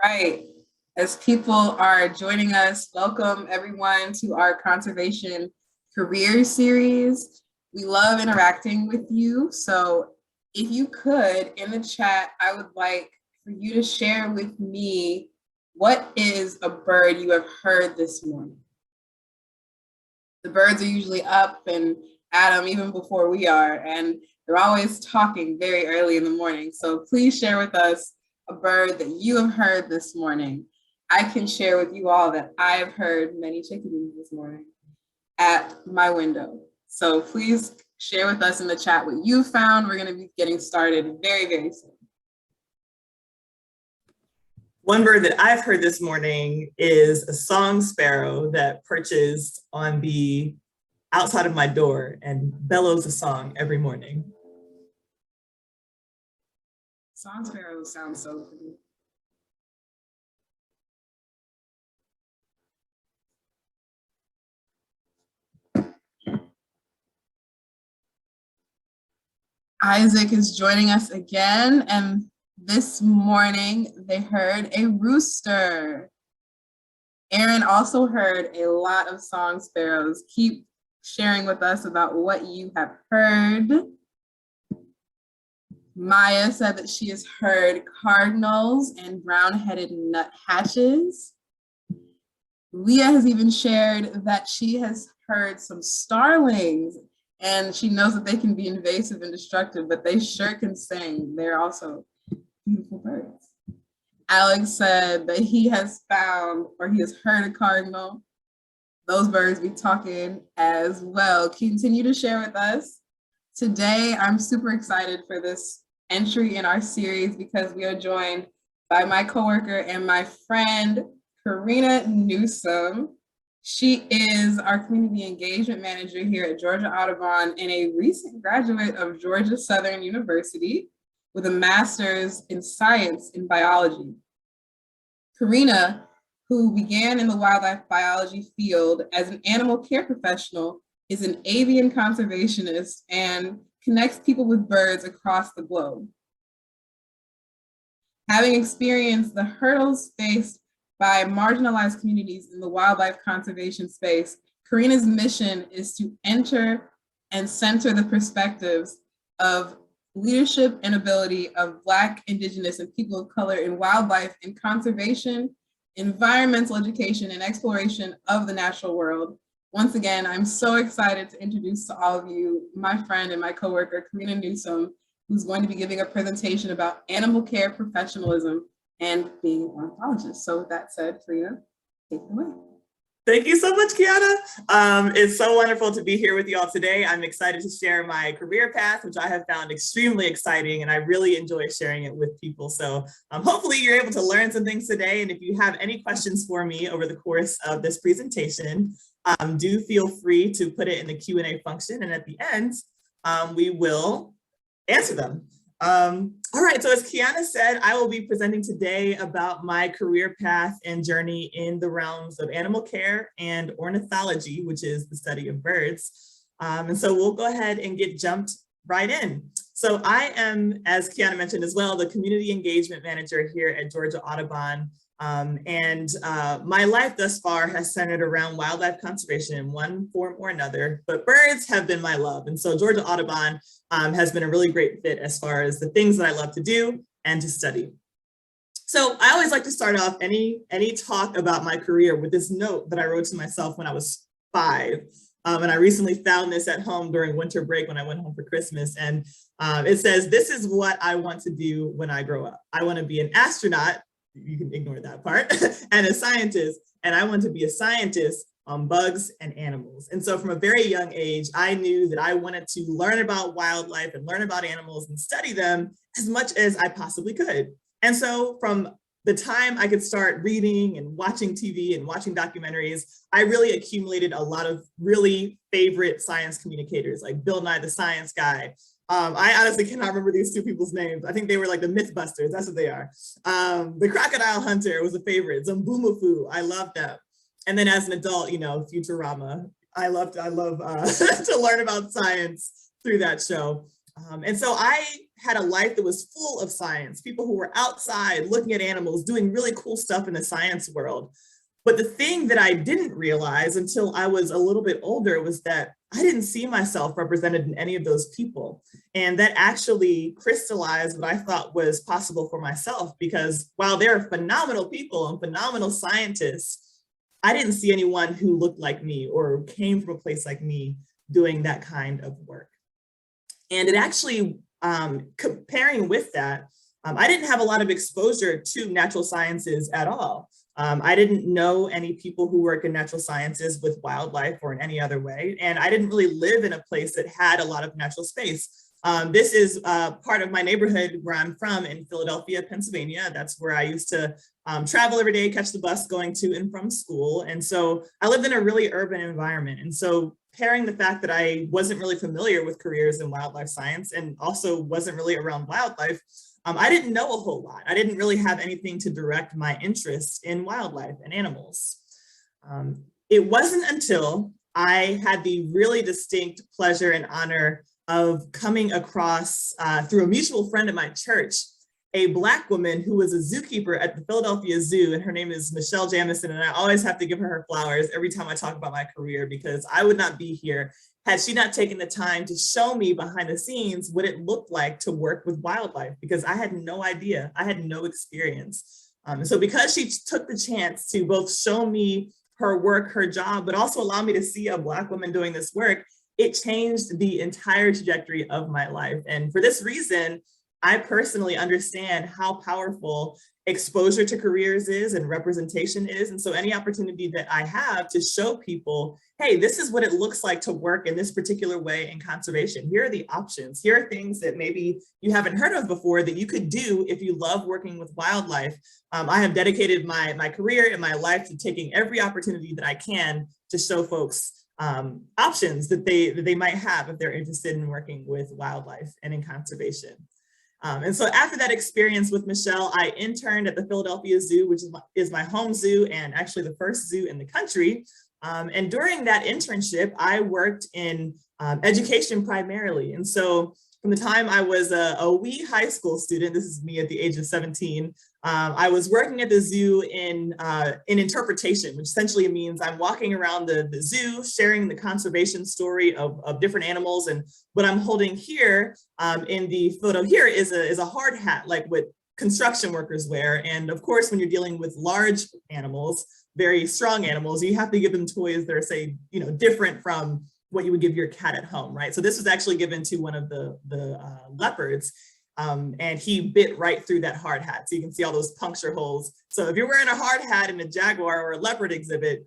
right. As people are joining us, welcome everyone to our conservation career series. We love interacting with you. So if you could, in the chat, I would like for you to share with me, what is a bird you have heard this morning? The birds are usually up and at 'em even before we are, and they're always talking very early in the morning. So please share with us a bird that you have heard this morning. I can share with you all that I've heard many chickadees this morning at my window. So please share with us in the chat what you found. We're going to be getting started very, very soon. One bird that I've heard this morning is a song sparrow that perches on the outside of my door and bellows a song every morning. Song sparrows sound so pretty. Isaac is joining us again, and this morning they heard a rooster. Aaron also heard a lot of song sparrows. Keep sharing with us about what you have heard. Maya said that she has heard cardinals and brown-headed nuthatches. Leah has even shared that she has heard some starlings, and she knows that they can be invasive and destructive, but they sure can sing. They're also beautiful birds. Alex said that he has found, or he has heard a cardinal. Those birds be talking as well. Continue to share with us. Today, I'm super excited for this entry in our series because we are joined by my coworker and my friend, Corina Newsome. She is our community engagement manager here at Georgia Audubon and a recent graduate of Georgia Southern University with a master's in science in biology. Corina, who began in the wildlife biology field as an animal care professional, is an avian conservationist and connects people with birds across the globe. Having experienced the hurdles faced by marginalized communities in the wildlife conservation space, Corina's mission is to enter and center the perspectives of leadership and ability of Black, Indigenous, and people of color in wildlife and conservation, environmental education, and exploration of the natural world. Once again, I'm so excited to introduce to all of you my friend and my coworker, Corina Newsome, who's going to be giving a presentation about animal care professionalism and being an ornithologist. So with that said, Corina, take it away. Thank you so much, Kiana. It's so wonderful to be here with you all today. I'm excited to share my career path, which I have found extremely exciting, and I really enjoy sharing it with people. So hopefully you're able to learn some things today. And if you have any questions for me over the course of this presentation, do feel free to put it in the Q&A function. And at the end, we will answer them. All right, so as Kiana said, I will be presenting today about my career path and journey in the realms of animal care and ornithology, which is the study of birds. And so we'll go ahead and get jumped right in. So I am, as Kiana mentioned as well, the community engagement manager here at Georgia Audubon. My life thus far has centered around wildlife conservation in one form or another, but birds have been my love. And so Georgia Audubon has been a really great fit as far as the things that I love to do and to study. So I always like to start off any talk about my career with this note that I wrote to myself when I was 5. And I recently found this at home during winter break when I went home for Christmas. And it says, "This is what I want to do when I grow up. I want to be an astronaut," you can ignore that part, "and a scientist, and I want to be a scientist on bugs and animals." And so from a very young age, I knew that I wanted to learn about wildlife and learn about animals and study them as much as I possibly could. And so from the time I could start reading and watching TV and watching documentaries, I really accumulated a lot of really favorite science communicators like Bill Nye the Science Guy. I honestly cannot remember these two people's names. I think they were like the Mythbusters, that's what they are. The Crocodile Hunter was a favorite, Zumbumafu, I loved them. And then as an adult, you know, Futurama, I love to learn about science through that show. And so I had a life that was full of science, people who were outside looking at animals, doing really cool stuff in the science world. But the thing that I didn't realize until I was a little bit older was that I didn't see myself represented in any of those people. And that actually crystallized what I thought was possible for myself, because while they're phenomenal people and phenomenal scientists, I didn't see anyone who looked like me or came from a place like me doing that kind of work. And it actually, comparing with that, I didn't have a lot of exposure to natural sciences at all. I didn't know any people who work in natural sciences with wildlife or in any other way. And I didn't really live in a place that had a lot of natural space. This is part of my neighborhood where I'm from in Philadelphia, Pennsylvania. That's where I used to travel every day, catch the bus going to and from school. And so I lived in a really urban environment. And so pairing the fact that I wasn't really familiar with careers in wildlife science and also wasn't really around wildlife, I didn't know a whole lot. I didn't really have anything to direct my interest in wildlife and animals. It wasn't until I had the really distinct pleasure and honor of coming across, through a mutual friend at my church, a Black woman who was a zookeeper at the Philadelphia Zoo, and her name is Michelle Jamison, and I always have to give her flowers every time I talk about my career, because I would not be here had she not taken the time to show me behind the scenes what it looked like to work with wildlife, because I had no idea, I had no experience. And so because she took the chance to both show me her work, her job, but also allow me to see a Black woman doing this work, it changed the entire trajectory of my life. And for this reason, I personally understand how powerful exposure to careers is and representation is. And so any opportunity that I have to show people, hey, this is what it looks like to work in this particular way in conservation. Here are the options. Here are things that maybe you haven't heard of before that you could do if you love working with wildlife. I have dedicated my career and my life to taking every opportunity that I can to show folks options that they might have if they're interested in working with wildlife and in conservation. And so after that experience with Michelle, I interned at the Philadelphia Zoo, which is my home zoo and actually the first zoo in the country. And during that internship, I worked in education primarily. And so from the time I was a wee high school student, this is me at the age of 17, I was working at the zoo in interpretation, which essentially means I'm walking around the zoo, sharing the conservation story of different animals. And what I'm holding here in the photo here is a hard hat, like what construction workers wear. And of course, when you're dealing with large animals, very strong animals, you have to give them toys that are, say, different from what you would give your cat at home, right? So this was actually given to one of the leopards, and he bit right through that hard hat. So you can see all those puncture holes. So if you're wearing a hard hat in a jaguar or a leopard exhibit,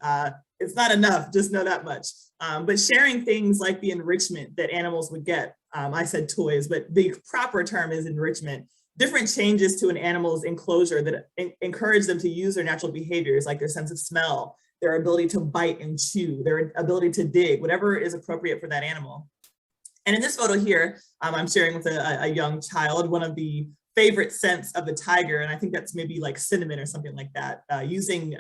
it's not enough, just know that much. But sharing things like the enrichment that animals would get, I said toys, but the proper term is enrichment, different changes to an animal's enclosure that encourage them to use their natural behaviors, like their sense of smell, their ability to bite and chew, their ability to dig, whatever is appropriate for that animal. And in this photo here, I'm sharing with a young child one of the favorite scents of the tiger, and I think that's maybe like cinnamon or something like that, using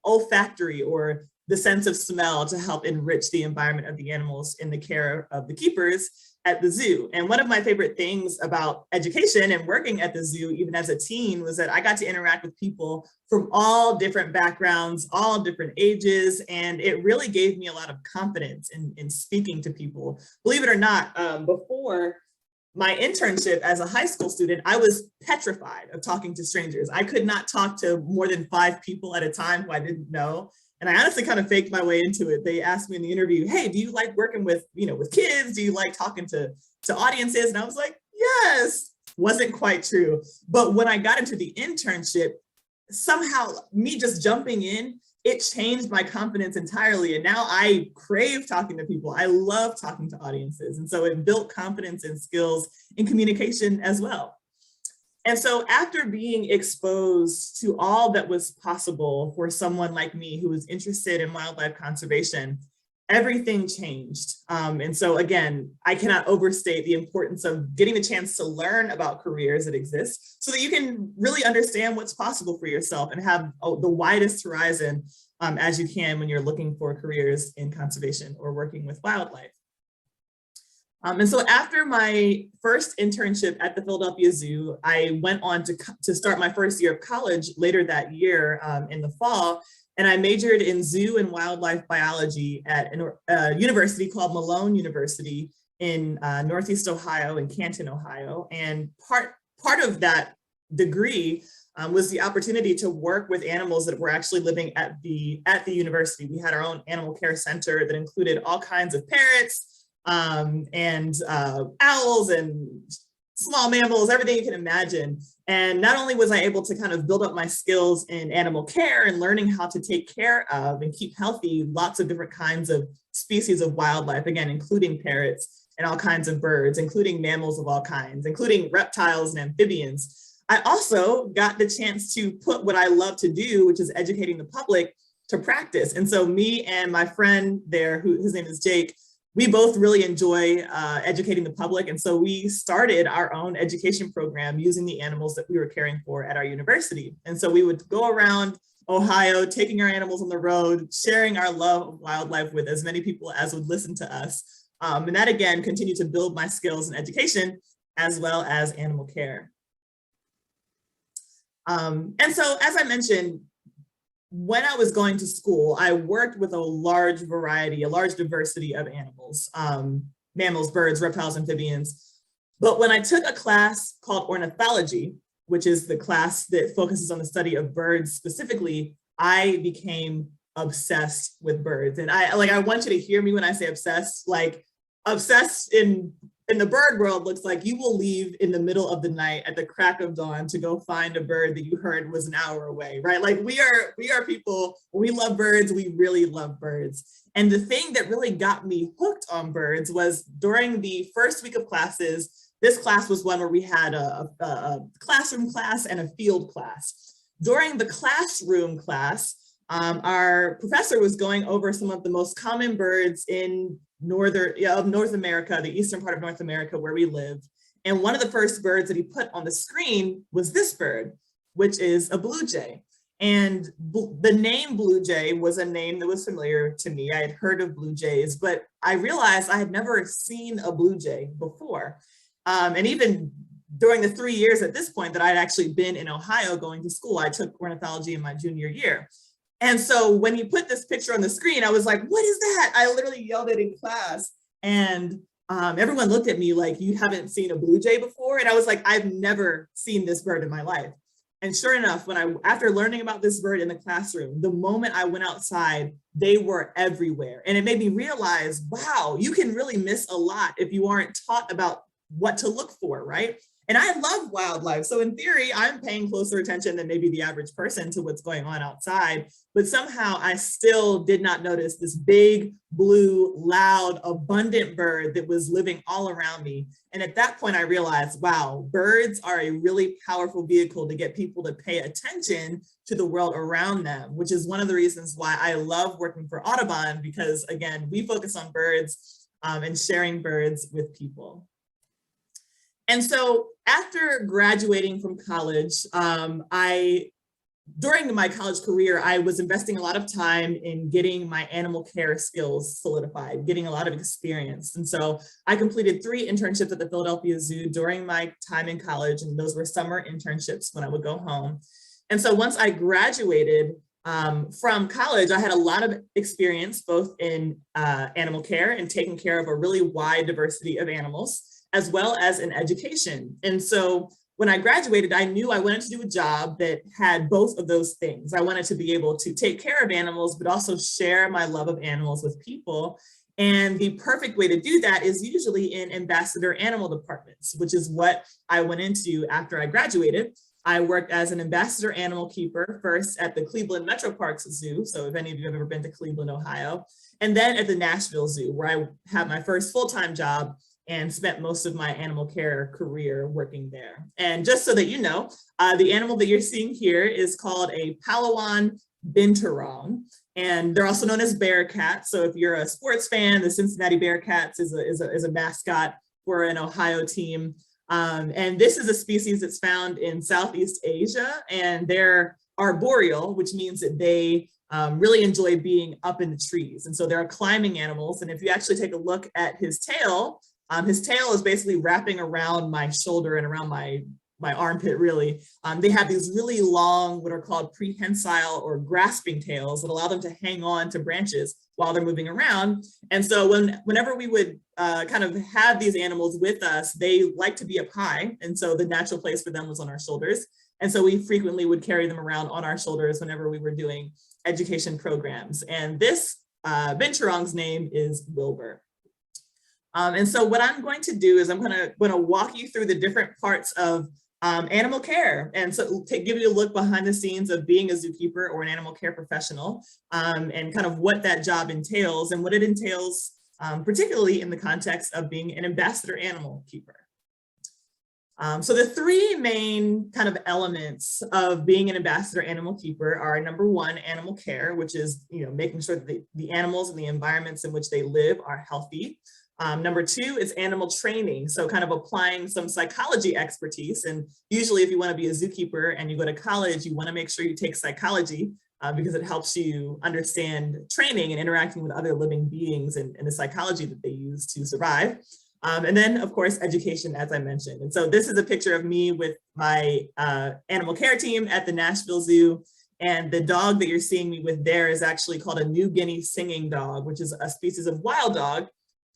olfactory or the sense of smell to help enrich the environment of the animals in the care of the keepers at the zoo. And one of my favorite things about education and working at the zoo, even as a teen, was that I got to interact with people from all different backgrounds, all different ages, and it really gave me a lot of confidence in speaking to people. Believe it or not, before my internship as a high school student, I was petrified of talking to strangers. I could not talk to more than 5 people at a time who I didn't know. And I honestly kind of faked my way into it. They asked me in the interview, hey, do you like working with kids? Do you like talking to audiences? And I was like, yes. Wasn't quite true. But when I got into the internship, somehow me just jumping in, it changed my confidence entirely. And now I crave talking to people. I love talking to audiences. And so it built confidence and skills in communication as well. And so after being exposed to all that was possible for someone like me who was interested in wildlife conservation, everything changed. And so again, I cannot overstate the importance of getting the chance to learn about careers that exist so that you can really understand what's possible for yourself and have the widest horizon as you can when you're looking for careers in conservation or working with wildlife. And so after my first internship at the Philadelphia Zoo, I went on to start my first year of college later that year in the fall. And I majored in zoo and wildlife biology at a university called Malone University in Northeast Ohio, in Canton, Ohio. And part of that degree was the opportunity to work with animals that were actually living at the university. We had our own animal care center that included all kinds of parrots, and owls and small mammals, everything you can imagine. And not only was I able to kind of build up my skills in animal care and learning how to take care of and keep healthy lots of different kinds of species of wildlife, again, including parrots and all kinds of birds, including mammals of all kinds, including reptiles and amphibians. I also got the chance to put what I love to do, which is educating the public, to practice. And so me and my friend there, his name is Jake, we both really enjoy educating the public. And so we started our own education program using the animals that we were caring for at our university. And so we would go around Ohio, taking our animals on the road, sharing our love of wildlife with as many people as would listen to us. And that, again, continued to build my skills in education as well as animal care. And so, as I mentioned, when I was going to school, I worked with a large variety, a large diversity of animals, mammals, birds, reptiles, amphibians. But when I took a class called Ornithology, which is the class that focuses on the study of birds specifically, I became obsessed with birds. And I want you to hear me when I say obsessed. Like, obsessed in the bird world looks like you will leave in the middle of the night at the crack of dawn to go find a bird that you heard was an hour away, right? Like, we are people, we love birds, we really love birds. And the thing that really got me hooked on birds was during the first week of classes. This class was one where we had a classroom class and a field class. During the classroom class, our professor was going over some of the most common birds in North America, the eastern part of North America where we live. And one of the first birds that he put on the screen was this bird, which is a blue jay. And the name blue jay was a name that was familiar to me. I had heard of blue jays, but I realized I had never seen a blue jay before. And even during the 3 years at this point that I'd actually been in Ohio going to school, I took ornithology in my junior year. And so when he put this picture on the screen, I was like, what is that? I literally yelled it in class. And everyone looked at me like, you haven't seen a blue jay before? And I was like, I've never seen this bird in my life. And sure enough, after learning about this bird in the classroom, the moment I went outside, they were everywhere. And it made me realize, wow, you can really miss a lot if you aren't taught about what to look for, right? And I love wildlife. So in theory, I'm paying closer attention than maybe the average person to what's going on outside. But somehow I still did not notice this big, blue, loud, abundant bird that was living all around me. And at that point, I realized, wow, birds are a really powerful vehicle to get people to pay attention to the world around them, which is one of the reasons why I love working for Audubon, because again, we focus on birds and sharing birds with people. And so after graduating from college, during my college career, I was investing a lot of time in getting my animal care skills solidified, getting a lot of experience. And so I completed 3 internships at the Philadelphia Zoo during my time in college, and those were summer internships when I would go home. And so once I graduated from college, I had a lot of experience both in animal care and taking care of a really wide diversity of animals, as well as in education. And so when I graduated, I knew I wanted to do a job that had both of those things. I wanted to be able to take care of animals, but also share my love of animals with people. And the perfect way to do that is usually in ambassador animal departments, which is what I went into after I graduated. I worked as an ambassador animal keeper, first at the Cleveland Metro Parks Zoo. So if any of you have ever been to Cleveland, Ohio, and then at the Nashville Zoo, where I had my first full-time job and spent most of my animal care career working there. And just so that you know, the animal that you're seeing here is called a Palawan binturong, and they're also known as bearcats. So if you're a sports fan, the Cincinnati Bearcats is a mascot for an Ohio team. And this is a species that's found in Southeast Asia, and they're arboreal, which means that they really enjoy being up in the trees. And so they're climbing animals. And if you actually take a look at his tail, His tail is basically wrapping around my shoulder and around my armpit, really. They have these really long, what are called prehensile or grasping tails that allow them to hang on to branches while they're moving around. And so whenever we would kind of have these animals with us, they like to be up high. And so the natural place for them was on our shoulders. And so we frequently would carry them around on our shoulders whenever we were doing education programs. And this binturong's name is Wilbur. And so what I'm going to do is I'm going to walk you through the different parts of animal care. And so to give you a look behind the scenes of being a zookeeper or an animal care professional, and kind of what that job entails and what it entails, particularly in the context of being an ambassador animal keeper. So the three main kind of elements of being an ambassador animal keeper are, number one, animal care, which is, making sure that the animals and the environments in which they live are healthy. Number two is animal training. So kind of applying some psychology expertise. And usually if you want to be a zookeeper and you go to college, you want to make sure you take psychology because it helps you understand training and interacting with other living beings and the psychology that they use to survive. And then, of course, education, as I mentioned. And so this is a picture of me with my animal care team at the Nashville Zoo. And the dog that you're seeing me with there is actually called a New Guinea singing dog, which is a species of wild dog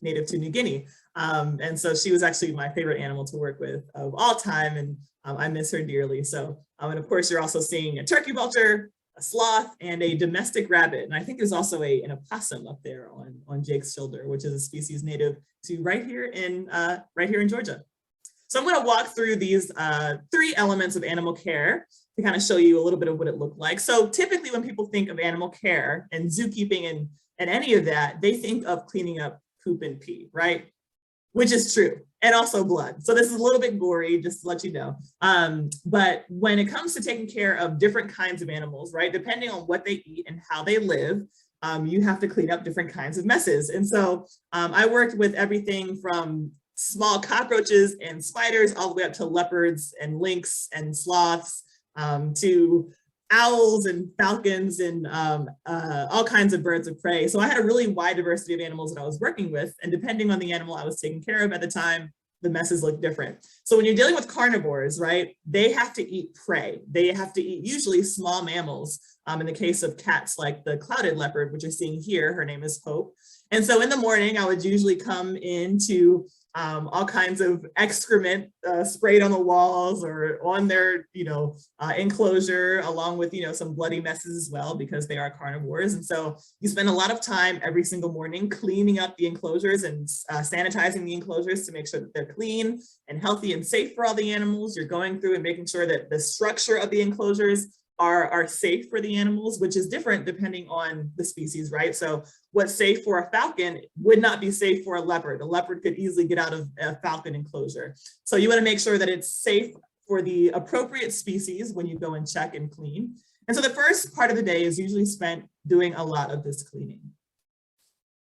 native to New Guinea. And so she was actually my favorite animal to work with of all time. And I miss her dearly. So, and of course, you're also seeing a turkey vulture, a sloth, and a domestic rabbit. And I think there's also an opossum up there on Jake's shoulder, which is a species native to right here in Georgia. So I'm going to walk through these three elements of animal care to kind of show you a little bit of what it looked like. So typically when people think of animal care and zookeeping and any of that, they think of cleaning up poop and pee, right? Which is true, and also blood. So this is a little bit gory, just to let you know. But when it comes to taking care of different kinds of animals, right, depending on what they eat and how they live, you have to clean up different kinds of messes. And so I worked with everything from small cockroaches and spiders all the way up to leopards and lynx and sloths, to owls and falcons and all kinds of birds of prey. So I had a really wide diversity of animals that I was working with, and depending on the animal I was taking care of at the time, the messes look different. So when you're dealing with carnivores, right, they have to eat prey. They have to eat usually small mammals. In the case of cats, like the clouded leopard, which you're seeing here, her name is Hope. And so in the morning, I would usually come into all kinds of excrement sprayed on the walls or on their, enclosure, along with, some bloody messes as well, because they are carnivores. And so you spend a lot of time every single morning cleaning up the enclosures and sanitizing the enclosures to make sure that they're clean and healthy and safe for all the animals. You're going through and making sure that the structure of the enclosures are safe for the animals, which is different depending on the species, right? So what's safe for a falcon would not be safe for a leopard. A leopard could easily get out of a falcon enclosure. So you want to make sure that it's safe for the appropriate species when you go and check and clean. And so the first part of the day is usually spent doing a lot of this cleaning.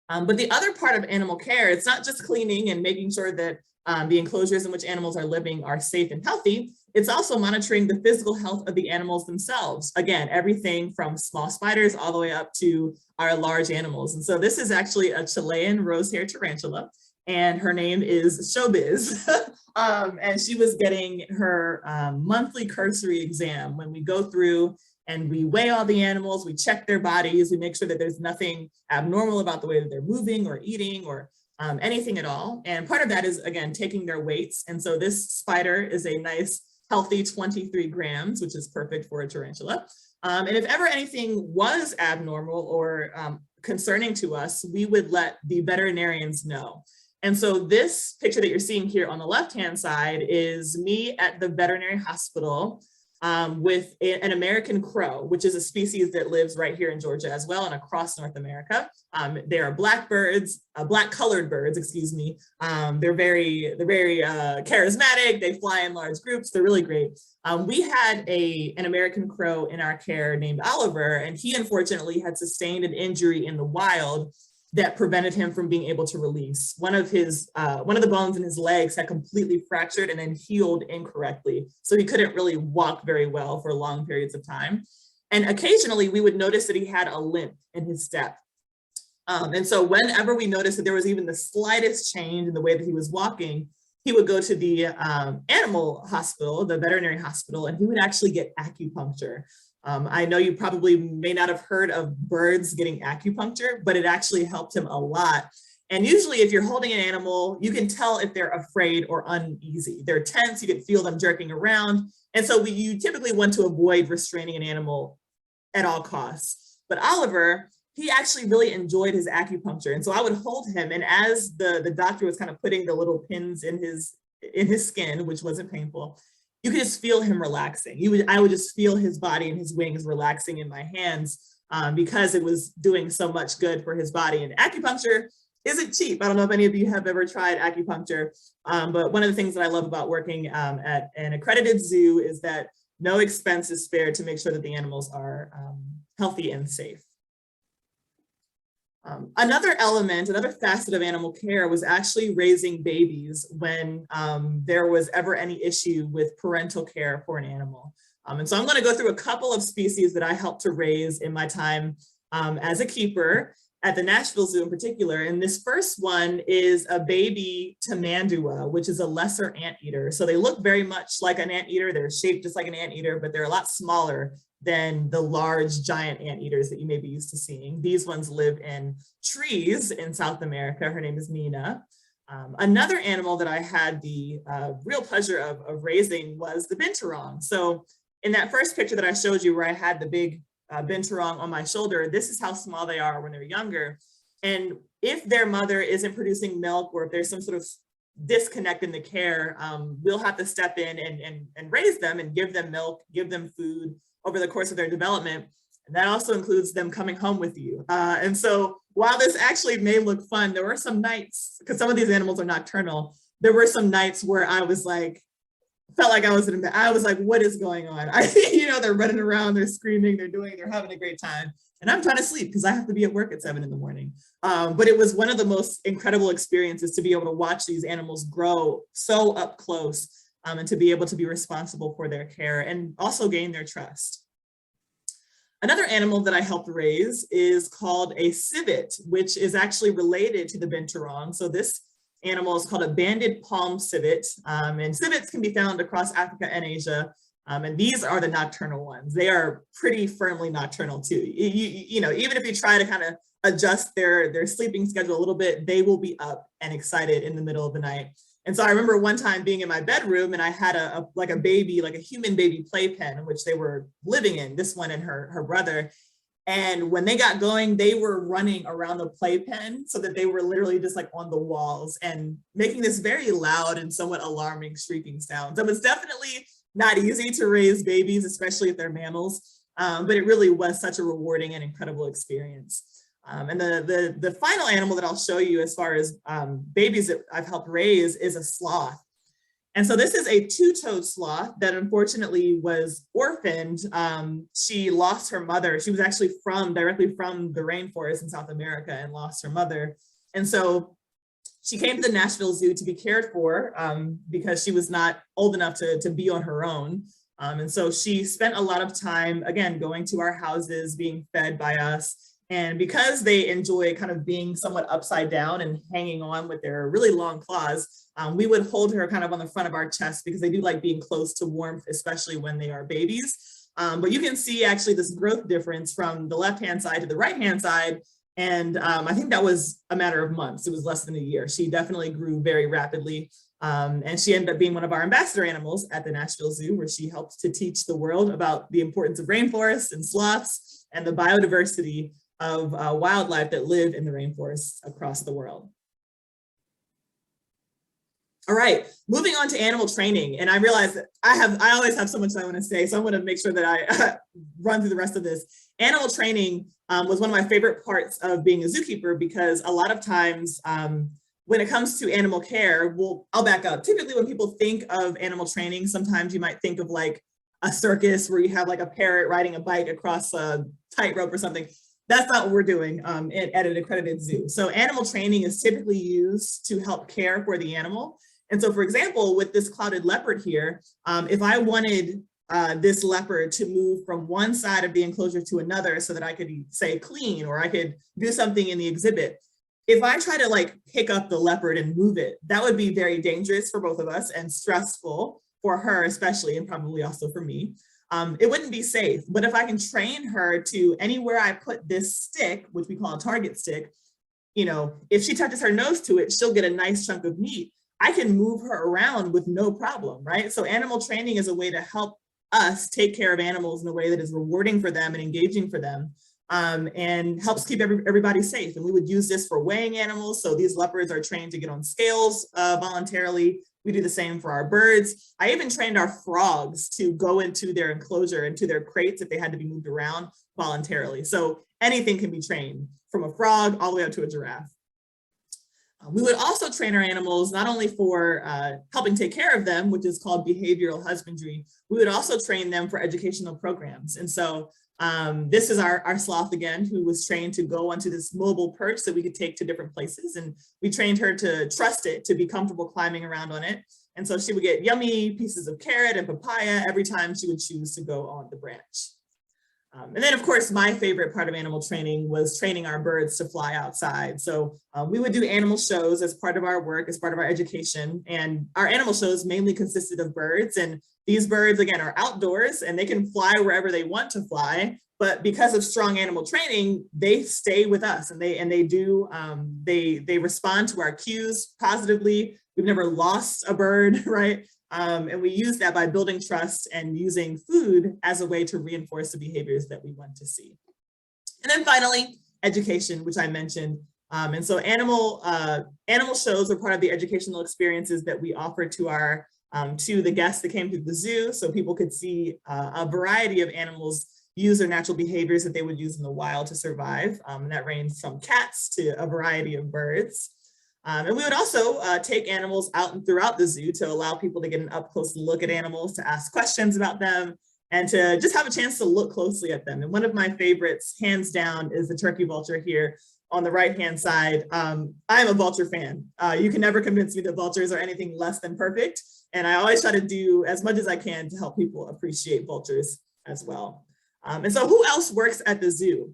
But the other part of animal care, it's not just cleaning and making sure that the enclosures in which animals are living are safe and healthy. It's also monitoring the physical health of the animals themselves. Again, everything from small spiders all the way up to our large animals. And so this is actually a Chilean rose-haired tarantula, and her name is Showbiz. And she was getting her monthly cursory exam when we go through and we weigh all the animals, we check their bodies, we make sure that there's nothing abnormal about the way that they're moving or eating or anything at all. And part of that is, again, taking their weights. And so this spider is a nice, healthy 23 grams, which is perfect for a tarantula. And if ever anything was abnormal or concerning to us, we would let the veterinarians know. And so this picture that you're seeing here on the left-hand side is me at the veterinary hospital with an American crow, which is a species that lives right here in Georgia as well and across North America. They are black-colored birds, excuse me. They're very charismatic. They fly in large groups. They're really great. We had an American crow in our care named Oliver, and he unfortunately had sustained an injury in the wild that prevented him from being able to release. One of the bones in his legs had completely fractured and then healed incorrectly. So he couldn't really walk very well for long periods of time. And occasionally we would notice that he had a limp in his step. And so whenever we noticed that there was even the slightest change in the way that he was walking, he would go to the animal hospital, the veterinary hospital, and he would actually get acupuncture. I know you probably may not have heard of birds getting acupuncture, but it actually helped him a lot. And usually if you're holding an animal, you can tell if they're afraid or uneasy. They're tense, you can feel them jerking around. And so you typically want to avoid restraining an animal at all costs. But Oliver, he actually really enjoyed his acupuncture. And so I would hold him, and as the doctor was kind of putting the little pins in his skin, which wasn't painful, you could just feel him relaxing. I would just feel his body and his wings relaxing in my hands because it was doing so much good for his body. And acupuncture isn't cheap. I don't know if any of you have ever tried acupuncture, but one of the things that I love about working at an accredited zoo is that no expense is spared to make sure that the animals are healthy and safe. Another element, another facet of animal care was actually raising babies when there was ever any issue with parental care for an animal. And so I'm going to go through a couple of species that I helped to raise in my time as a keeper at the Nashville Zoo in particular. And this first one is a baby tamandua, which is a lesser anteater. So they look very much like an anteater. They're shaped just like an anteater, but they're a lot smaller than the large giant anteaters that you may be used to seeing. These ones live in trees in South America. Her name is Nina. Another animal that I had the real pleasure of raising was the binturong. So in that first picture that I showed you where I had the big binturong on my shoulder, this is how small they are when they're younger. And if their mother isn't producing milk, or if there's some sort of disconnect in the care, we'll have to step in and raise them and give them milk, give them food over the course of their development. And that also includes them coming home with you. And so while this actually may look fun, there were some nights, because some of these animals are nocturnal, there were some nights where I was like, felt like I was in I was like, what is going on? They're running around, they're screaming, they're having a great time. And I'm trying to sleep because I have to be at work at 7 in the morning. But it was one of the most incredible experiences to be able to watch these animals grow so up close and to be able to be responsible for their care and also gain their trust. Another animal that I helped raise is called a civet, which is actually related to the binturong. So this animal is called a banded palm civet, and civets can be found across Africa and Asia, and these are the nocturnal ones. They are pretty firmly nocturnal too. Even if you try to kind of adjust their sleeping schedule a little bit, they will be up and excited in the middle of the night. And so I remember one time being in my bedroom and I had a baby, like a human baby playpen, which they were living in, this one and her brother. And when they got going, they were running around the playpen so that they were literally just like on the walls and making this very loud and somewhat alarming shrieking sound. So it's definitely not easy to raise babies, especially if they're mammals, but it really was such a rewarding and incredible experience. And the final animal that I'll show you as far as babies that I've helped raise is a sloth. And so this is a two-toed sloth that unfortunately was orphaned. She lost her mother. She was actually directly from the rainforest in South America and lost her mother. And so she came to the Nashville Zoo to be cared for because she was not old enough to be on her own. And so she spent a lot of time, again, going to our houses, being fed by us. And because they enjoy kind of being somewhat upside down and hanging on with their really long claws, we would hold her kind of on the front of our chest because they do like being close to warmth, especially when they are babies. But you can see actually this growth difference from the left-hand side to the right-hand side. And I think that was a matter of months. It was less than a year. She definitely grew very rapidly. And she ended up being one of our ambassador animals at the Nashville Zoo, where she helped to teach the world about the importance of rainforests and sloths and the biodiversity of wildlife that live in the rainforests across the world. All right, moving on to animal training. And I realize that I always have so much I want to say, so I'm going to make sure that I run through the rest of this. Animal training was one of my favorite parts of being a zookeeper because a lot of times when it comes to animal care, I'll back up. Typically when people think of animal training, sometimes you might think of like a circus where you have like a parrot riding a bike across a tightrope or something. That's not what we're doing at an accredited zoo. So animal training is typically used to help care for the animal. And so, for example, with this clouded leopard here, if I wanted this leopard to move from one side of the enclosure to another so that I could say clean, or I could do something in the exhibit. If I try to like pick up the leopard and move it, that would be very dangerous for both of us and stressful for her especially, and probably also for me. It wouldn't be safe. But if I can train her to anywhere I put this stick, which we call a target stick, you know, if she touches her nose to it, she'll get a nice chunk of meat. I can move her around with no problem, right? So animal training is a way to help us take care of animals in a way that is rewarding for them and engaging for them, and helps keep everybody safe. And we would use this for weighing animals. So these leopards are trained to get on scales voluntarily. We do the same for our birds. I even trained our frogs to go into their enclosure, into their crates if they had to be moved around voluntarily. So anything can be trained, from a frog all the way up to a giraffe. We would also train our animals not only for helping take care of them, which is called behavioral husbandry, we would also train them for educational programs. And so this is our sloth again, who was trained to go onto this mobile perch that we could take to different places. And we trained her to trust it, to be comfortable climbing around on it. And so she would get yummy pieces of carrot and papaya every time she would choose to go on the branch. And then, of course, my favorite part of animal training was training our birds to fly outside. So we would do animal shows as part of our work, as part of our education. And our animal shows mainly consisted of birds. And these birds, again, are outdoors and they can fly wherever they want to fly. But because of strong animal training, they stay with us, and they respond to our cues positively. We've never lost a bird, right? And we use that by building trust and using food as a way to reinforce the behaviors that we want to see. And then finally, education, which I mentioned. And so animal shows are part of the educational experiences that we offer to the guests that came to the zoo, so people could see a variety of animals use their natural behaviors that they would use in the wild to survive. And that ranged from cats to a variety of birds. And we would also take animals out and throughout the zoo to allow people to get an up close look at animals, to ask questions about them, and to just have a chance to look closely at them. And one of my favorites, hands down, is the turkey vulture here on the right-hand side. I'm a vulture fan. You can never convince me that vultures are anything less than perfect. And I always try to do as much as I can to help people appreciate vultures as well. And so who else works at the zoo?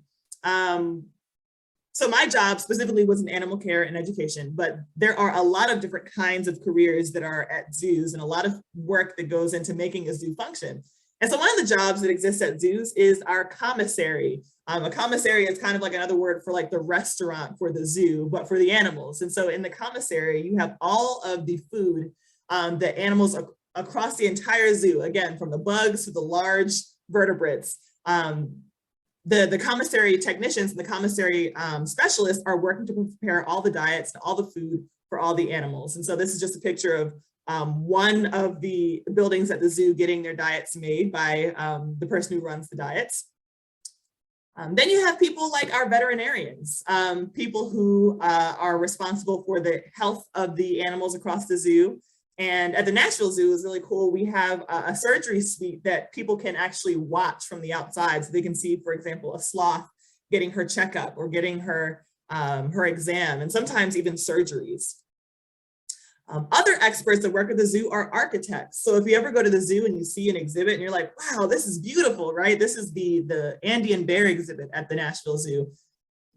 So my job specifically was in animal care and education, but there are a lot of different kinds of careers that are at zoos and a lot of work that goes into making a zoo function. And so one of the jobs that exists at zoos is our commissary. A commissary is kind of like another word for like the restaurant for the zoo, but for the animals. And so in the commissary, you have all of the food that animals across the entire zoo, again, from the bugs to the large vertebrates. The commissary technicians and the commissary specialists are working to prepare all the diets and all the food for all the animals. And so this is just a picture of one of the buildings at the zoo getting their diets made by the person who runs the diets. Then you have people like our veterinarians, people who are responsible for the health of the animals across the zoo. And at the Nashville Zoo is really cool. We have a surgery suite that people can actually watch from the outside. So they can see, for example, a sloth getting her checkup or getting her exam, and sometimes even surgeries. Other experts that work at the zoo are architects. So if you ever go to the zoo and you see an exhibit and you're like, wow, this is beautiful, right? This is the Andean bear exhibit at the Nashville Zoo.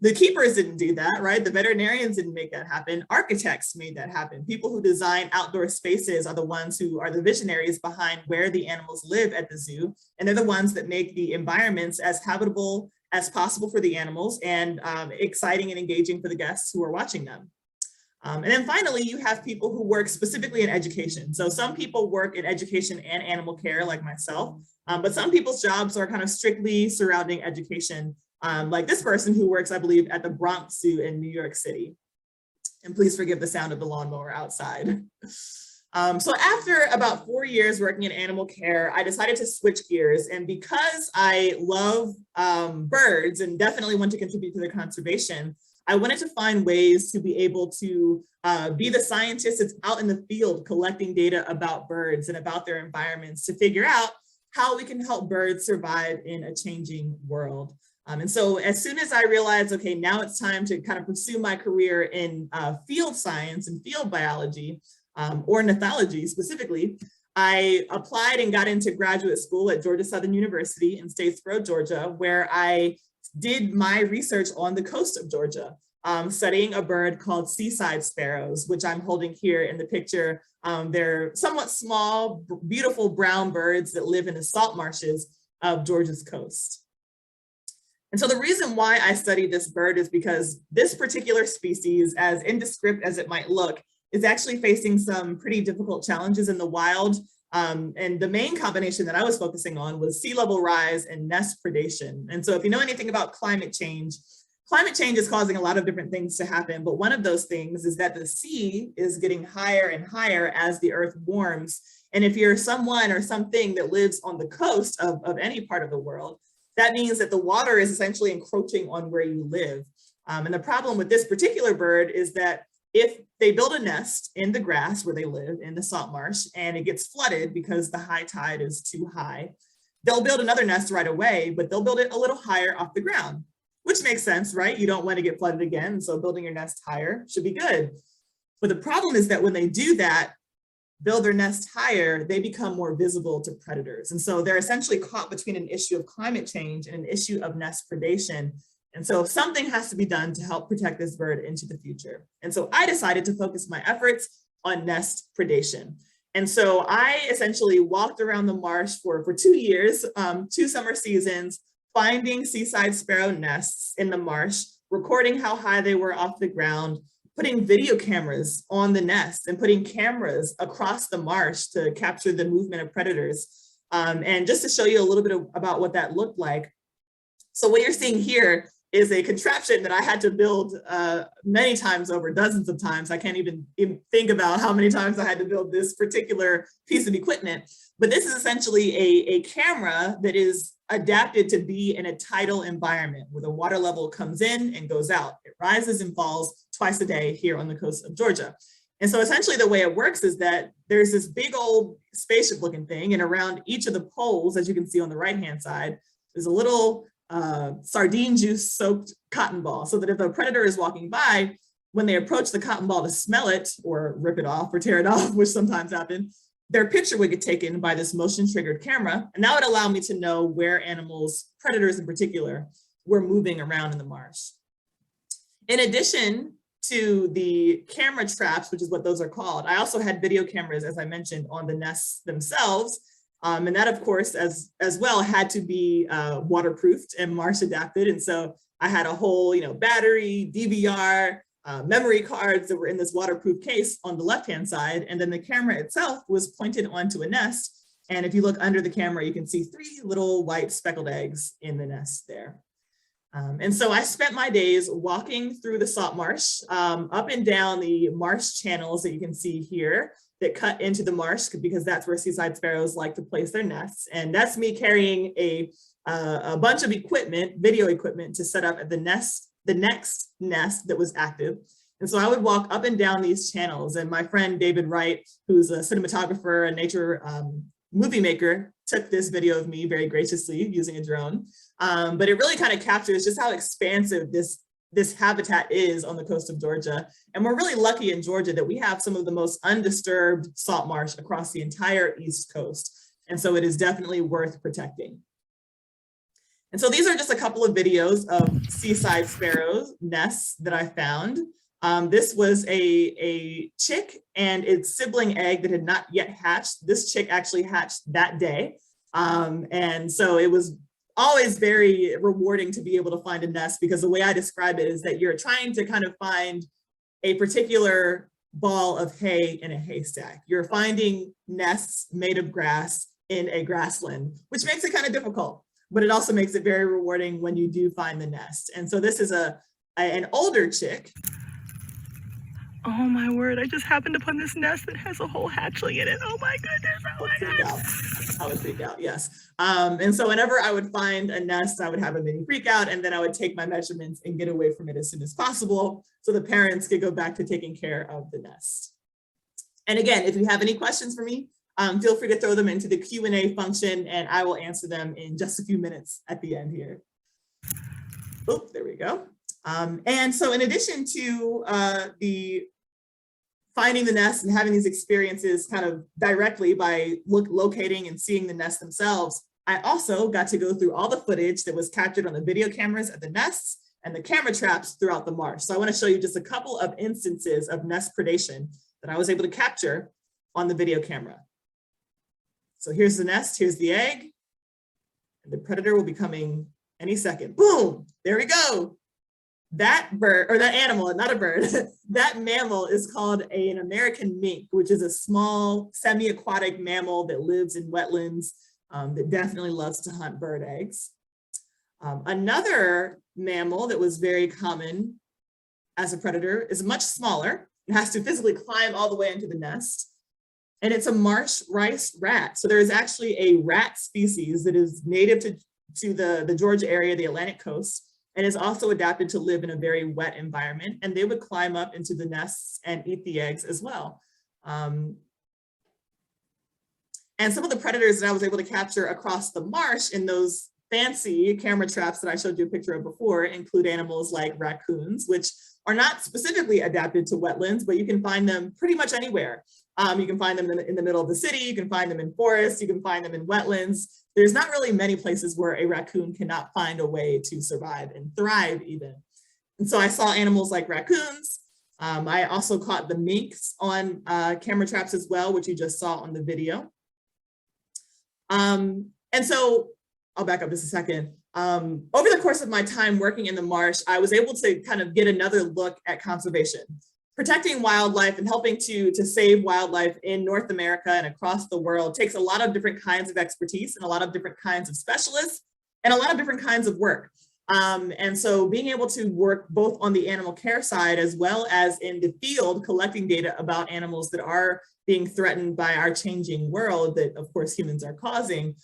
The keepers didn't do that, right? The veterinarians didn't make that happen. Architects made that happen. People who design outdoor spaces are the ones who are the visionaries behind where the animals live at the zoo. And they're the ones that make the environments as habitable as possible for the animals and exciting and engaging for the guests who are watching them. And then finally, you have people who work specifically in education. So some people work in education and animal care like myself, but some people's jobs are kind of strictly surrounding education. Like this person who works, I believe, at the Bronx Zoo in New York City. And please forgive the sound of the lawnmower outside. So after about 4 years working in animal care, I decided to switch gears. And because I love birds and definitely want to contribute to their conservation, I wanted to find ways to be able to be the scientist that's out in the field collecting data about birds and about their environments to figure out how we can help birds survive in a changing world. And so as soon as I realized, okay, now it's time to kind of pursue my career in field science and field biology, ornithology specifically, I applied and got into graduate school at Georgia Southern University in Statesboro, Georgia, where I did my research on the coast of Georgia, studying a bird called seaside sparrows, which I'm holding here in the picture. They're somewhat small, beautiful brown birds that live in the salt marshes of Georgia's coast. And so the reason why I studied this bird is because this particular species, as indescript as it might look, is actually facing some pretty difficult challenges in the wild. And the main combination that I was focusing on was sea level rise and nest predation. And so if you know anything about climate change is causing a lot of different things to happen. But one of those things is that the sea is getting higher and higher as the earth warms. And if you're someone or something that lives on the coast of any part of the world, that means that the water is essentially encroaching on where you live. And the problem with this particular bird is that if they build a nest in the grass where they live in the salt marsh and it gets flooded because the high tide is too high, they'll build another nest right away, but they'll build it a little higher off the ground, which makes sense, right? You don't want to get flooded again, so building your nest higher should be good. But the problem is that when they do that, build their nest higher, they become more visible to predators. And so they're essentially caught between an issue of climate change and an issue of nest predation. And so something has to be done to help protect this bird into the future. And so I decided to focus my efforts on nest predation. And so I essentially walked around the marsh for 2 years, 2 summer seasons, finding seaside sparrow nests in the marsh, recording how high they were off the ground, putting video cameras on the nest and putting cameras across the marsh to capture the movement of predators. And just to show you a little bit about what that looked like. So what you're seeing here is a contraption that I had to build many times over, dozens of times. I can't even think about how many times I had to build this particular piece of equipment. But this is essentially a camera that is adapted to be in a tidal environment where the water level comes in and goes out. It rises and falls twice a day here on the coast of Georgia. And so essentially the way it works is that there's this big old spaceship looking thing, and around each of the poles, as you can see on the right-hand side, there's a little sardine juice soaked cotton ball, so that if a predator is walking by, when they approach the cotton ball to smell it or rip it off or tear it off, which sometimes happen, their picture would get taken by this motion triggered camera. And that would allow me to know where animals, predators in particular, were moving around in the marsh. In addition to the camera traps, which is what those are called, I also had video cameras, as I mentioned, on the nests themselves. And that, of course, as well, had to be waterproofed and marsh adapted. And so I had a whole, battery, DVR, memory cards that were in this waterproof case on the left-hand side. And then the camera itself was pointed onto a nest. And if you look under the camera, you can see 3 little white speckled eggs in the nest there. And so I spent my days walking through the salt marsh, up and down the marsh channels that you can see here that cut into the marsh, because that's where seaside sparrows like to place their nests. And that's me carrying a bunch of equipment, video equipment, to set up at the next nest that was active. And so I would walk up and down these channels, and my friend David Wright, who's a cinematographer and nature movie maker, took this video of me very graciously using a drone. But it really kind of captures just how expansive this habitat is on the coast of Georgia. And we're really lucky in Georgia that we have some of the most undisturbed salt marsh across the entire East Coast. And so it is definitely worth protecting. And so these are just a couple of videos of seaside sparrows nests that I found. This was a chick and its sibling egg that had not yet hatched. This chick actually hatched that day. And so it was always very rewarding to be able to find a nest, because the way I describe it is that you're trying to kind of find a particular ball of hay in a haystack. You're finding nests made of grass in a grassland, which makes it kind of difficult, but it also makes it very rewarding when you do find the nest. And so this is an older chick. Oh my word, I just happened upon this nest that has a whole hatchling in it. Oh my goodness, oh my goodness. I would freak out, yes. And so whenever I would find a nest, I would have a mini freak out, and then I would take my measurements and get away from it as soon as possible so the parents could go back to taking care of the nest. And again, if you have any questions for me, feel free to throw them into the Q&A function, and I will answer them in just a few minutes at the end here. Oh, there we go. And so in addition to the finding the nest and having these experiences kind of directly by locating and seeing the nest themselves, I also got to go through all the footage that was captured on the video cameras at the nests and the camera traps throughout the marsh. So I want to show you just a couple of instances of nest predation that I was able to capture on the video camera. So here's the nest, here's the egg, and the predator will be coming any second. Boom, there we go. That bird, or that animal, not a bird, that mammal is called an American mink, which is a small semi-aquatic mammal that lives in wetlands that definitely loves to hunt bird eggs. Another mammal that was very common as a predator is much smaller. It has to physically climb all the way into the nest. And it's a marsh rice rat. So there is actually a rat species that is native to the Georgia area, the Atlantic coast, and is also adapted to live in a very wet environment. And they would climb up into the nests and eat the eggs as well. And some of the predators that I was able to capture across the marsh in those fancy camera traps that I showed you a picture of before include animals like raccoons, which are not specifically adapted to wetlands, but you can find them pretty much anywhere. You can find them in the middle of the city, you can find them in forests, you can find them in wetlands. There's not really many places where a raccoon cannot find a way to survive and thrive even. And so I saw animals like raccoons. I also caught the minks on camera traps as well, which you just saw on the video. And so I'll back up just a second. Over the course of my time working in the marsh, I was able to kind of get another look at conservation. Protecting wildlife and helping to save wildlife in North America and across the world takes a lot of different kinds of expertise and a lot of different kinds of specialists and a lot of different kinds of work. And so being able to work both on the animal care side as well as in the field collecting data about animals that are being threatened by our changing world that of course humans are causing,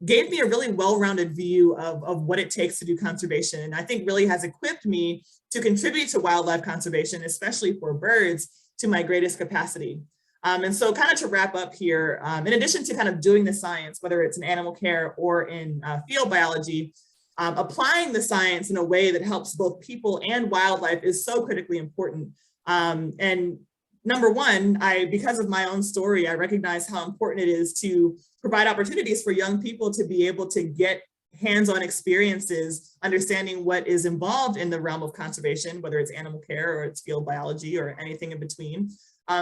gave me a really well-rounded view of what it takes to do conservation. And I think really has equipped me to contribute to wildlife conservation, especially for birds, to my greatest capacity. And so kind of to wrap up here, in addition to kind of doing the science, whether it's in animal care or in field biology, applying the science in a way that helps both people and wildlife is so critically important. And number one, because of my own story, I recognize how important it is to provide opportunities for young people to be able to get hands-on experiences, understanding what is involved in the realm of conservation, whether it's animal care or it's field biology or anything in between.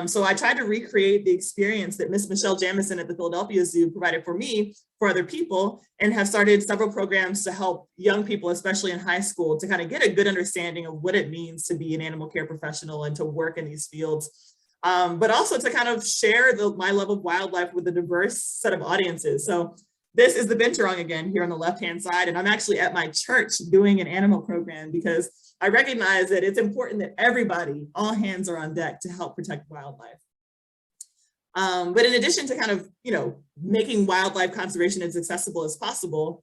So I tried to recreate the experience that Miss Michelle Jamison at the Philadelphia Zoo provided for me, for other people, and have started several programs to help young people, especially in high school, to kind of get a good understanding of what it means to be an animal care professional and to work in these fields. But also to kind of share my love of wildlife with a diverse set of audiences. So this is the binturong again here on the left-hand side, and I'm actually at my church doing an animal program because I recognize that it's important that everybody, all hands are on deck to help protect wildlife. But in addition to kind of, making wildlife conservation as accessible as possible,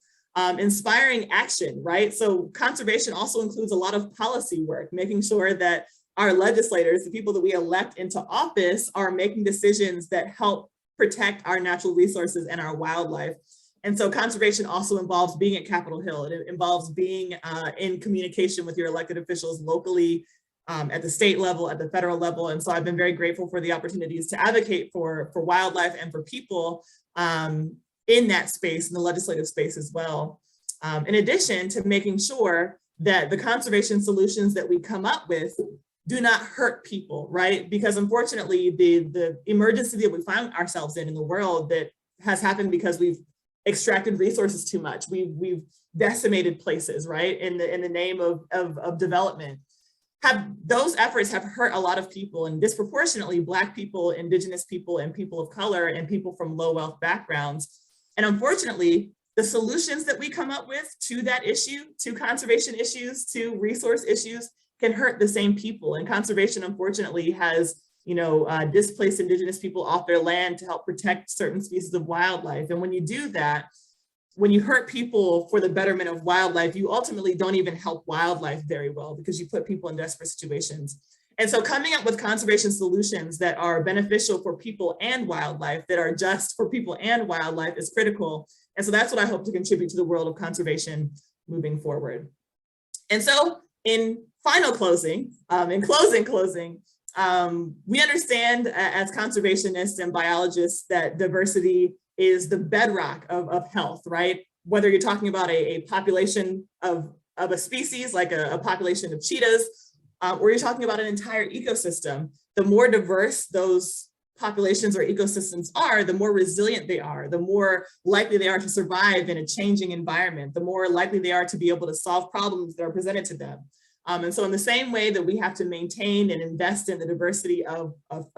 inspiring action, right? So conservation also includes a lot of policy work, making sure that our legislators, the people that we elect into office, are making decisions that help protect our natural resources and our wildlife. And so conservation also involves being at Capitol Hill. It involves being in communication with your elected officials locally, at the state level, at the federal level. And so I've been very grateful for the opportunities to advocate for wildlife and for people in that space, in the legislative space as well. In addition to making sure that the conservation solutions that we come up with do not hurt people, right? Because unfortunately, the emergency that we find ourselves in the world that has happened because we've extracted resources too much. We've decimated places, right? In the name of development. Those efforts have hurt a lot of people, and disproportionately Black people, Indigenous people, and people of color, and people from low wealth backgrounds. And unfortunately, the solutions that we come up with to that issue, to conservation issues, to resource issues, can hurt the same people. And conservation, unfortunately, has displaced Indigenous people off their land to help protect certain species of wildlife. And when you do that, when you hurt people for the betterment of wildlife, you ultimately don't even help wildlife very well because you put people in desperate situations. And so coming up with conservation solutions that are beneficial for people and wildlife, that are just for people and wildlife, is critical. And so that's what I hope to contribute to the world of conservation moving forward. And so in closing, We understand as conservationists and biologists that diversity is the bedrock of health, right? Whether you're talking about a population of a species, like a population of cheetahs, or you're talking about an entire ecosystem, the more diverse those populations or ecosystems are, the more resilient they are, the more likely they are to survive in a changing environment, the more likely they are to be able to solve problems that are presented to them. And so in the same way that we have to maintain and invest in the diversity of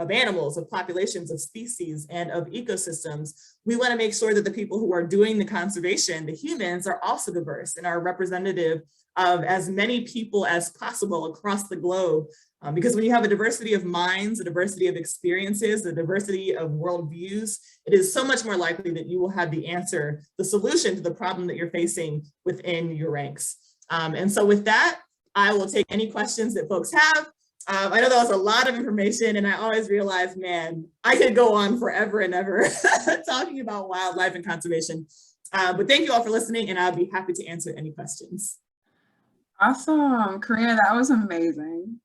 animals, of populations, of species, and of ecosystems, we want to make sure that the people who are doing the conservation, the humans, are also diverse and are representative of as many people as possible across the globe. Because when you have a diversity of minds, a diversity of experiences, a diversity of worldviews, it is so much more likely that you will have the answer, the solution to the problem that you're facing within your ranks. And so with that, I will take any questions that folks have. I know that was a lot of information, and I always realize, man, I could go on forever and ever talking about wildlife and conservation. But thank you all for listening, and I'll be happy to answer any questions. Awesome, Corina, that was amazing.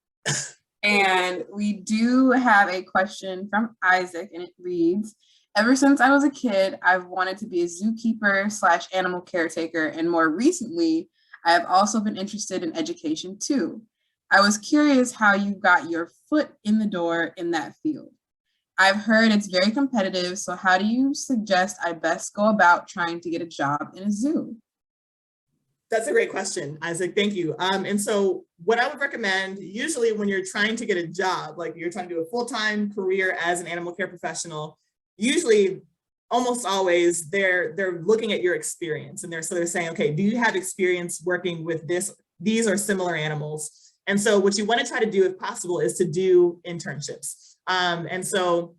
And we do have a question from Isaac, and it reads, ever since I was a kid, I've wanted to be a zookeeper/animal caretaker, and more recently, I have also been interested in education too. I was curious how you got your foot in the door in that field. I've heard it's very competitive, so how do you suggest I best go about trying to get a job in a zoo? That's a great question, Isaac, thank you. And so what I would recommend, usually when you're trying to get a job, like you're trying to do a full-time career as an animal care professional, usually almost always they're looking at your experience, and they're saying, okay, do you have experience working with these or similar animals? And so what you want to try to do if possible is to do internships. And so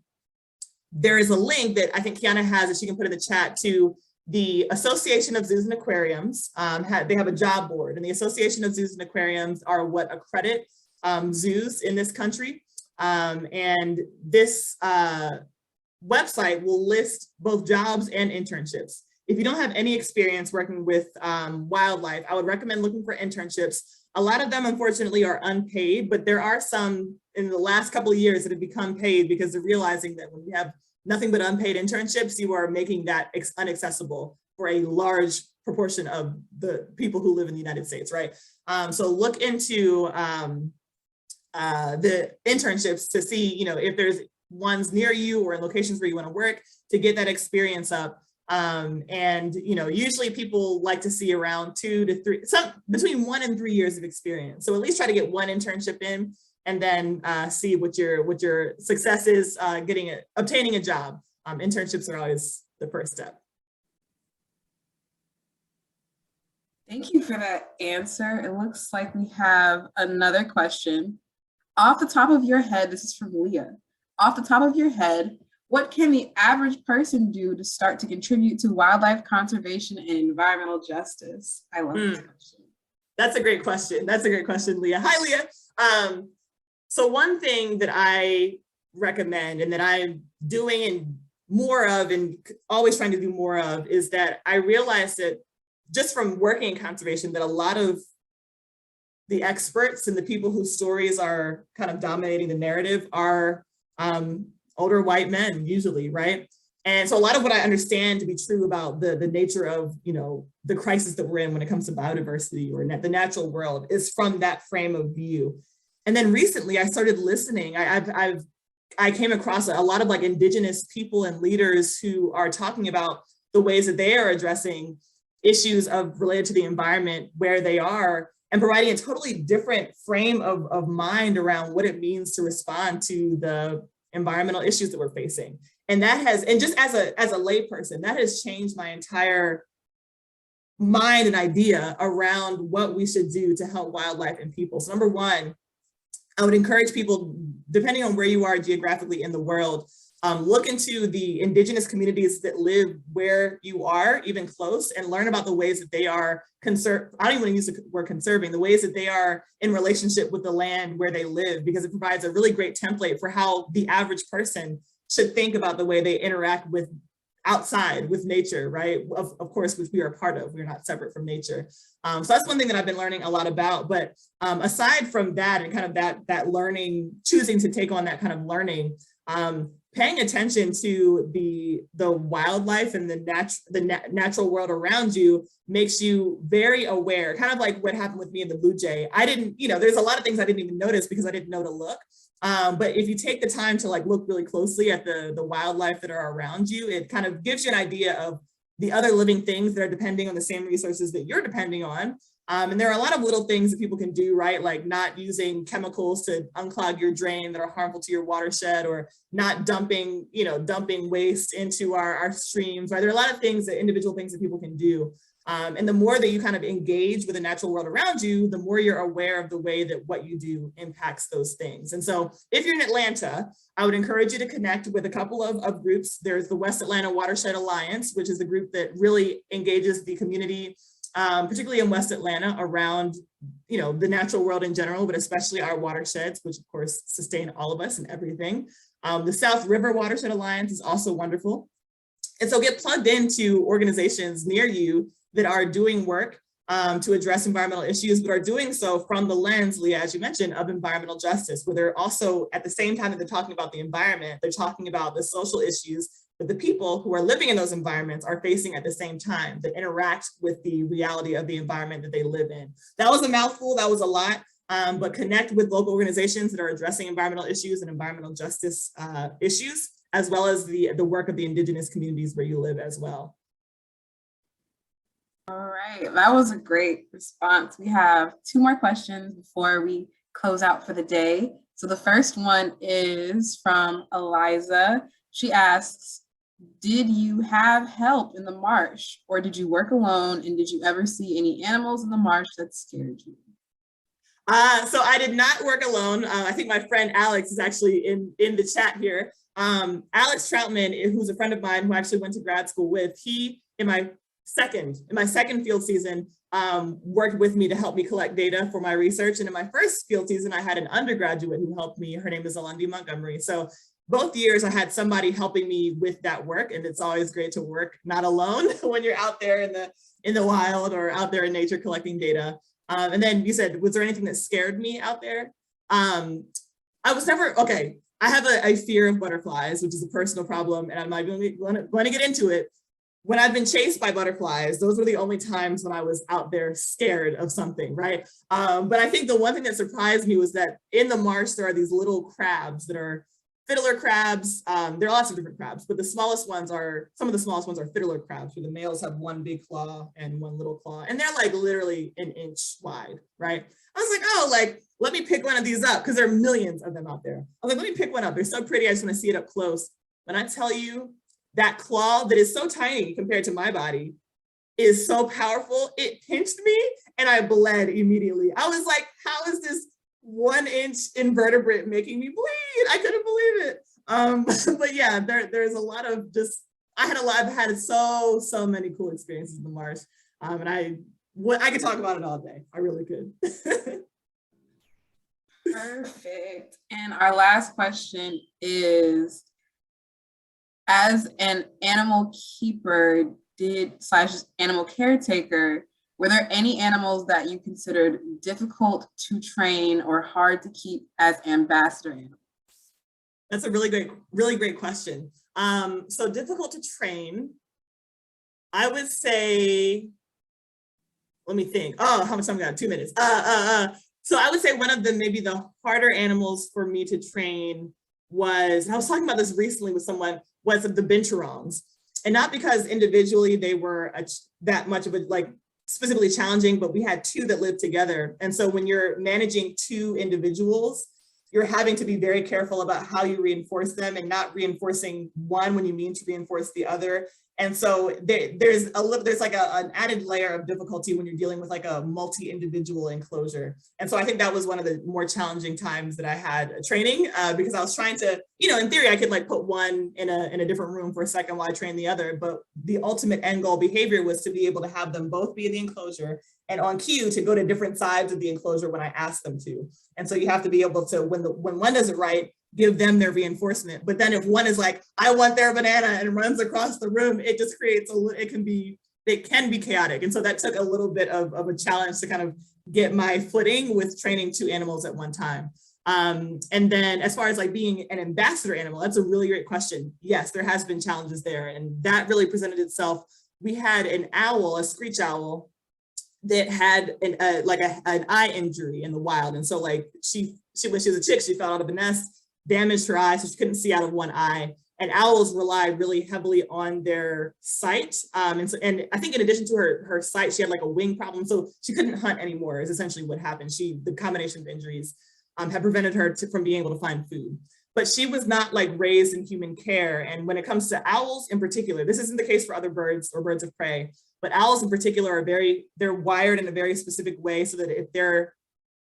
there is a link that I think Kiana has that she can put in the chat to the Association of Zoos and Aquariums. They have a job board, and the Association of Zoos and Aquariums are what accredit zoos in this country. And this website will list both jobs and internships. If you don't have any experience working with wildlife, I would recommend looking for internships. A lot of them, unfortunately, are unpaid, but there are some in the last couple of years that have become paid because they're realizing that when you have nothing but unpaid internships, you are making that inaccessible for a large proportion of the people who live in the United States, right? So look into the internships to see, if there's ones near you or in locations where you want to work to get that experience up. And usually people like to see around 2 to 3, between 1 and 3 years of experience. So at least try to get one internship in, and then see what your success is obtaining a job. Internships are always the first step. Thank you for that answer. It looks like we have another question. Off the top of your head, this is from Leah. Off the top of your head, what can the average person do to start to contribute to wildlife conservation and environmental justice? I love this question. That's a great question. That's a great question, Leah. Hi, Leah. So one thing that I recommend and that I'm doing and more of and always trying to do more of is that I realized that just from working in conservation that a lot of the experts and the people whose stories are kind of dominating the narrative are older white men usually, right? And so a lot of what I understand to be true about the nature of, the crisis that we're in when it comes to biodiversity or the natural world is from that frame of view. And then recently I started listening. I came across a lot of indigenous people and leaders who are talking about the ways that they are addressing issues related to the environment where they are, and providing a totally different frame of mind around what it means to respond to the environmental issues that we're facing. And just as a layperson, that has changed my entire mind and idea around what we should do to help wildlife and people. So number one, I would encourage people, depending on where you are geographically in the world, look into the indigenous communities that live where you are, even close, and learn about the ways that they are I don't even want to use the word conserving, the ways that they are in relationship with the land where they live, because it provides a really great template for how the average person should think about the way they interact with outside with nature, right? Of course, which we are a part of. We're not separate from nature. So that's one thing that I've been learning a lot about. But aside from that and kind of that learning, choosing to take on that kind of learning, paying attention to the wildlife and the natural world around you makes you very aware, kind of like what happened with me and the blue jay. I didn't, there's a lot of things I didn't even notice because I didn't know to look. But if you take the time to like look really closely at the wildlife that are around you, it kind of gives you an idea of the other living things that are depending on the same resources that you're depending on. And there are a lot of little things that people can do, right? Like not using chemicals to unclog your drain that are harmful to your watershed, or not dumping waste into our streams, right? There are a lot of things, individual things that people can do. And the more that you kind of engage with the natural world around you, the more you're aware of the way that what you do impacts those things. And so if you're in Atlanta, I would encourage you to connect with a couple of groups. There's the West Atlanta Watershed Alliance, which is the group that really engages the community, particularly in West Atlanta, around the natural world in general, but especially our watersheds, which of course sustain all of us and everything. The South River Watershed Alliance is also wonderful. And so get plugged into organizations near you that are doing work to address environmental issues, but are doing so from the lens, Leah, as you mentioned, of environmental justice, where they're also, at the same time that they're talking about the environment, they're talking about the social issues that the people who are living in those environments are facing at the same time, that interact with the reality of the environment that they live in. That was a mouthful, that was a lot, but connect with local organizations that are addressing environmental issues and environmental justice issues, as well as the work of the indigenous communities where you live as well. All right, that was a great response. We have 2 more questions before we close out for the day. So the first one is from Eliza. She asks, did you have help in the marsh, or did you work alone, and did you ever see any animals in the marsh that scared you? So I did not work alone. I think my friend Alex is actually in the chat here. Alex Troutman, who's a friend of mine who I actually went to grad school with, he, in my second field season, worked with me to help me collect data for my research. And in my first field season, I had an undergraduate who helped me. Her name is Alandi Montgomery. So both years I had somebody helping me with that work. And it's always great to work not alone when you're out there in the wild or out there in nature collecting data. And then you said, was there anything that scared me out there? I was never, okay, I have a fear of butterflies, which is a personal problem, and I'm not going to get into it. When I've been chased by butterflies, those were the only times when I was out there scared of something, right? But I think the one thing that surprised me was that in the marsh, there are these little crabs that are fiddler crabs. There are lots of different crabs, but some of the smallest ones are fiddler crabs, where the males have one big claw and one little claw, and they're like literally an inch wide, right? I was like, oh, like, let me pick one of these up, because there are millions of them out there. I was like, let me pick one up. They're so pretty, I just want to see it up close. When I tell you, that claw that is so tiny compared to my body is so powerful, it pinched me and I bled immediately. I was like, how is this 1-inch invertebrate making me bleed? I couldn't believe it. But yeah, there's a lot of I've had so many cool experiences in the marsh. And I could talk about it all day. I really could. Perfect. And our last question is, as an animal keeper / animal caretaker, were there any animals that you considered difficult to train or hard to keep as ambassador animals? That's a really great question. So difficult to train, I would say, let me think. Oh, how much time we got? 2 minutes. So I would say one of maybe the harder animals for me to train was, and I was talking about this recently with someone, was the binturongs. And not because individually they were that much of specifically challenging, but we had 2 that lived together. And so when you're managing 2 individuals, you're having to be very careful about how you reinforce them, and not reinforcing one when you mean to reinforce the other. And so there's like an added layer of difficulty when you're dealing with like a multi-individual enclosure. And so I think that was one of the more challenging times that I had training, because I was trying to, in theory, I could like put one in a different room for a second while I train the other. But the ultimate end goal behavior was to be able to have them both be in the enclosure, and on cue to go to different sides of the enclosure when I ask them to. And so you have to be able to, when one does it right, give them their reinforcement. But then if one is like, I want their banana and runs across the room, it just creates it can be chaotic. And so that took a little bit of a challenge to kind of get my footing with training 2 animals at one time. And then as far as like being an ambassador animal, that's a really great question. Yes, there has been challenges there, and that really presented itself. We had an owl, a screech owl, that had an eye injury in the wild. And so like she when she was a chick, she fell out of the nest, damaged her eye, so she couldn't see out of one eye. And owls rely really heavily on their sight. And I think in addition to her sight, she had like a wing problem. So she couldn't hunt anymore is essentially what happened. The combination of injuries had prevented her from being able to find food. But she was not like raised in human care. And when it comes to owls in particular, this isn't the case for other birds or birds of prey, but owls in particular are they're wired in a very specific way so that if they're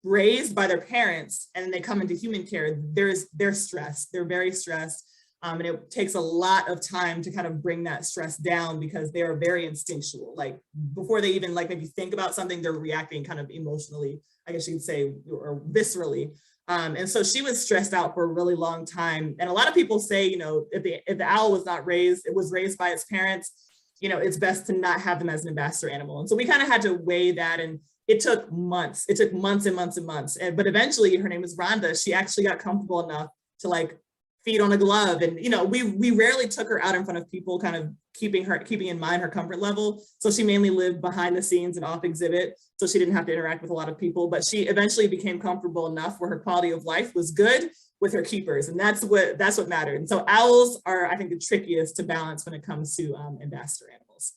raised by their parents and they come into human care, they're stressed. They're very stressed. And it takes a lot of time to kind of bring that stress down because they are very instinctual. Like before they even like maybe think about something, they're reacting kind of emotionally, I guess you could say, or viscerally. And so she was stressed out for a really long time. And a lot of people say, you know, if the owl was not raised, it was raised by its parents, you know, it's best to not have them as an ambassador animal. And so we kind of had to weigh that, and it took months. It took months and months and months. But eventually, her name was Rhonda. She actually got comfortable enough to like feed on a glove. And, you know, we rarely took her out in front of people, kind of keeping in mind her comfort level. So she mainly lived behind the scenes and off exhibit. So she didn't have to interact with a lot of people, but she eventually became comfortable enough where her quality of life was good with her keepers. And that's what mattered. And so owls are, I think, the trickiest to balance when it comes to ambassador animals.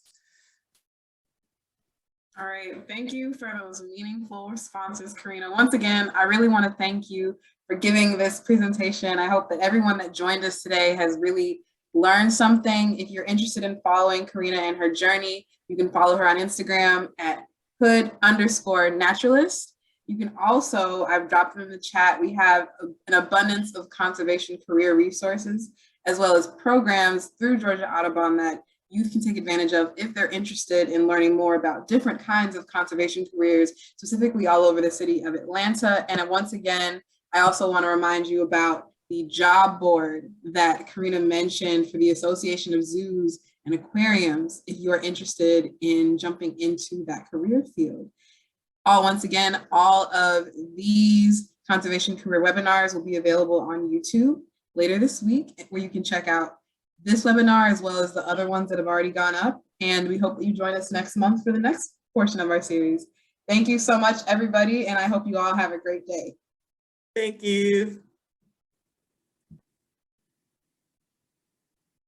All right, thank you for those meaningful responses, Corina. Once again, I really want to thank you for giving this presentation. I hope that everyone that joined us today has really learned something. If you're interested in following Corina and her journey, you can follow her on Instagram at hood_naturalist. You can also, I've dropped them in the chat, we have an abundance of conservation career resources, as well as programs through Georgia Audubon that youth can take advantage of if they're interested in learning more about different kinds of conservation careers, specifically all over the city of Atlanta. And once again, I also want to remind you about the job board that Corina mentioned for the Association of Zoos and Aquariums, if you're interested in jumping into that career field. Once again, all of these conservation career webinars will be available on YouTube later this week, where you can check out this webinar as well as the other ones that have already gone up. And we hope that you join us next month for the next portion of our series. Thank you so much, everybody, and I hope you all have a great day. Thank you.